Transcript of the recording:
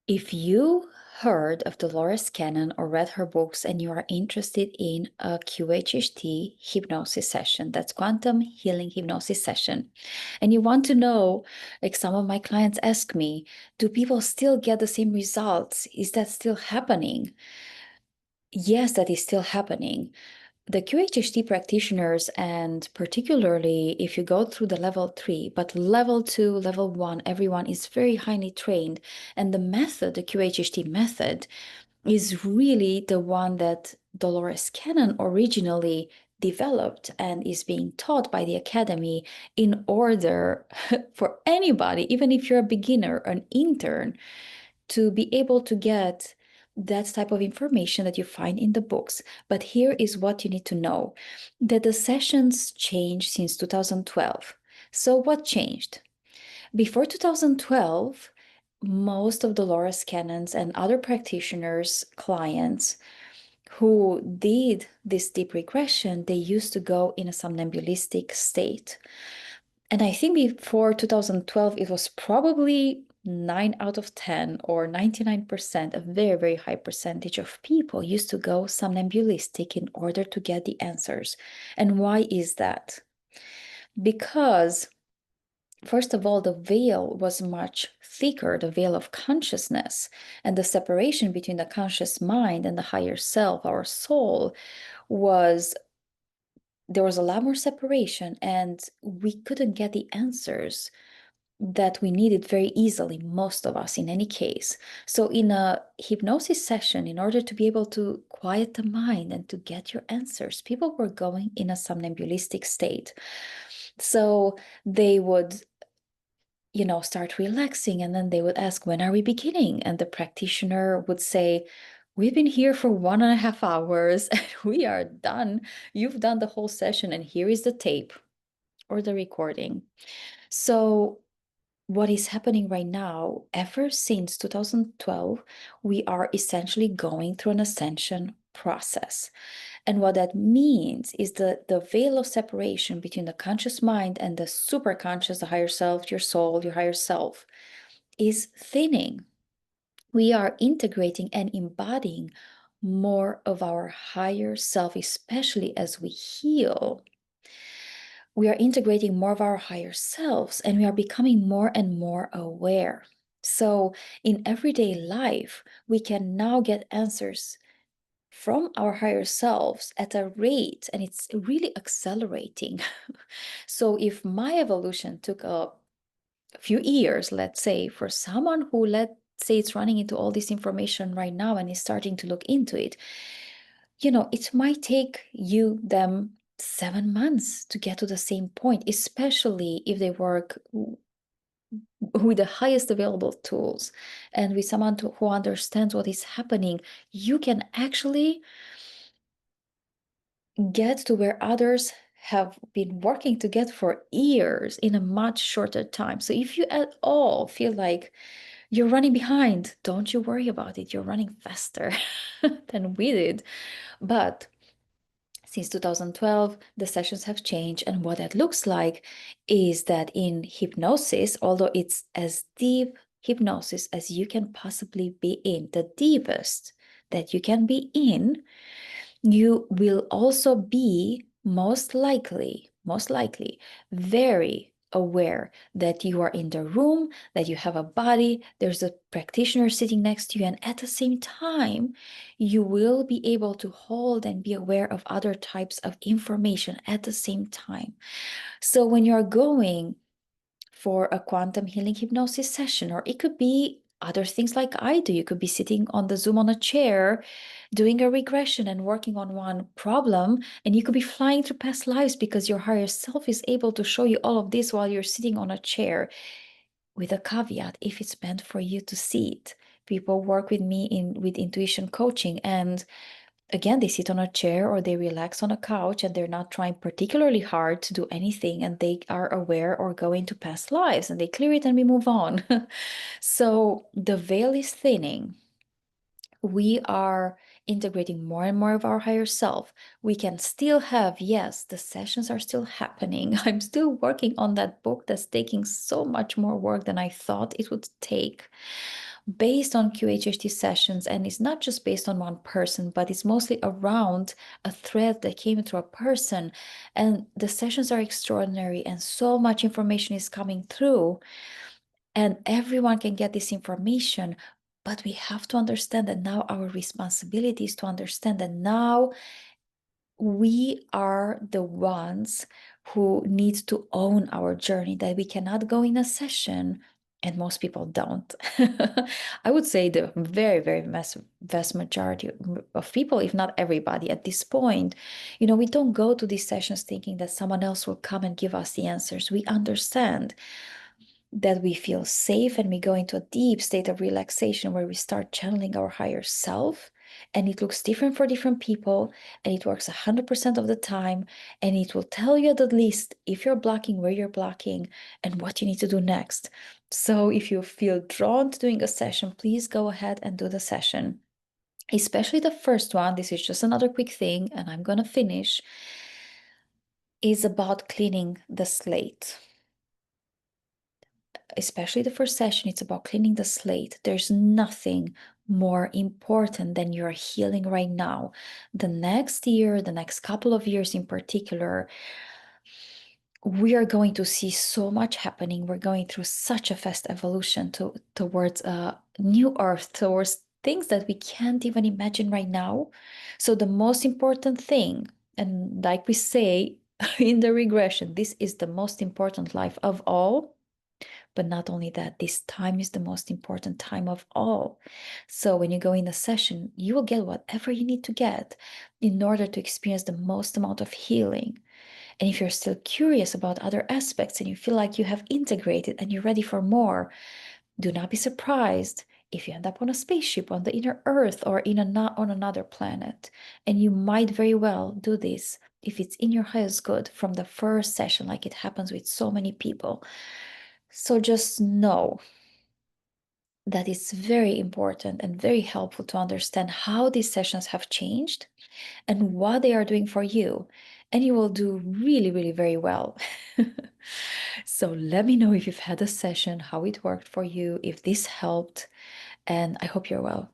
If you heard of Dolores Cannon or read her books and you are interested in a QHHT hypnosis session, that's quantum healing hypnosis session, and you want to know, like some of my clients ask me, do people still get the same results? Is that still happening? Yes, that is still happening. The QHHT practitioners, and particularly if you go through the level 3, but level 2, level 1, everyone is very highly trained. And the method, the QHHT method, is really the one that Dolores Cannon originally developed and is being taught by the Academy in order for anybody, even if you're a beginner, an intern, to be able to get that type of information that you find in the books. But here is what you need to know, that the sessions changed since 2012. So what changed? Before 2012, most of Dolores Cannon's and other practitioners' clients who did this deep regression, they used to go in a somnambulistic state. And I think before 2012, it was probably 9 out of 10 or 99%, a very, very high percentage of people used to go somnambulistic in order to get the answers. And why is that? Because, first of all, the veil was much thicker, the veil of consciousness, and the separation between the conscious mind and the higher self, our soul, was there was a lot more separation, and we couldn't get the answers that we needed very easily, most of us in any case. So in a hypnosis session, in order to be able to quiet the mind and to get your answers, people were going in a somnambulistic state. So they would start relaxing, and then they would ask, when are we beginning? And the practitioner would say, we've been here for 1.5 hours and we are done. You've done the whole session and here is the tape or the recording. So what is happening right now, ever since 2012, we are essentially going through an ascension process. And what that means is that the veil of separation between the conscious mind and the superconscious, the higher self, your soul, your higher self, is thinning. We are integrating and embodying more of our higher self, especially as we heal. We are integrating more of our higher selves and we are becoming more and more aware. So, in everyday life, we can now get answers from our higher selves at a rate, and it's really accelerating. So, if my evolution took a few years, let's say, for someone who, let's say, it's running into all this information right now and is starting to look into it, it might take them 7 months to get to the same point, especially if they work with the highest available tools and with someone who understands what is happening. You can actually get to where others have been working to get for years in a much shorter time. So if you at all feel like you're running behind, don't you worry about it. You're running faster than we did. But since 2012, the sessions have changed, and what that looks like is that in hypnosis, although it's as deep hypnosis as you can possibly be in, the deepest that you can be in, you will also be most likely, very aware that you are in the room, that you have a body, there's a practitioner sitting next to you, and at the same time, you will be able to hold and be aware of other types of information at the same time. So when you're going for a quantum healing hypnosis session, or it could be other things like I do. You could be sitting on the Zoom on a chair, doing a regression and working on one problem, and you could be flying through past lives because your higher self is able to show you all of this while you're sitting on a chair, with a caveat if it's meant for you to see it. People work with me with intuition coaching, and again, they sit on a chair or they relax on a couch and they're not trying particularly hard to do anything, and they are aware or go into past lives and they clear it and we move on. So the veil is thinning. We are integrating more and more of our higher self. We can still have, yes, the sessions are still happening. I'm still working on that book that's taking so much more work than I thought it would take. based on QHHT sessions. And it's not just based on one person, but it's mostly around a thread that came through a person. And the sessions are extraordinary, and so much information is coming through, and everyone can get this information. But we have to understand that now our responsibility is to understand that now we are the ones who need to own our journey, that we cannot go in a session, and most people don't. I would say the very, very vast majority of people, if not everybody at this point, we don't go to these sessions thinking that someone else will come and give us the answers. We understand that we feel safe, and we go into a deep state of relaxation where we start channeling our higher self. And it looks different for different people, and it works 100% of the time. And it will tell you at least if you're blocking, where you're blocking, and what you need to do next. So if you feel drawn to doing a session, please go ahead and do the session. Especially the first one, this is just another quick thing, and I'm going to finish, is about cleaning the slate. Especially the first session, it's about cleaning the slate. There's nothing more important than your healing right now. The next year, the next couple of years in particular, we are going to see so much happening. We're going through such a fast evolution towards a new earth, towards things that we can't even imagine right now. So the most important thing, and like we say in the regression, this is the most important life of all. But not only that, this time is the most important time of all. So when you go in a session, you will get whatever you need to get in order to experience the most amount of healing. And if you're still curious about other aspects and you feel like you have integrated and you're ready for more, do not be surprised if you end up on a spaceship on the inner Earth or on another planet. And you might very well do this if it's in your highest good from the first session, like it happens with so many people. So just know that it's very important and very helpful to understand how these sessions have changed and what they are doing for you. And you will do really, really very well. So let me know if you've had a session, how it worked for you, if this helped, and I hope you're well.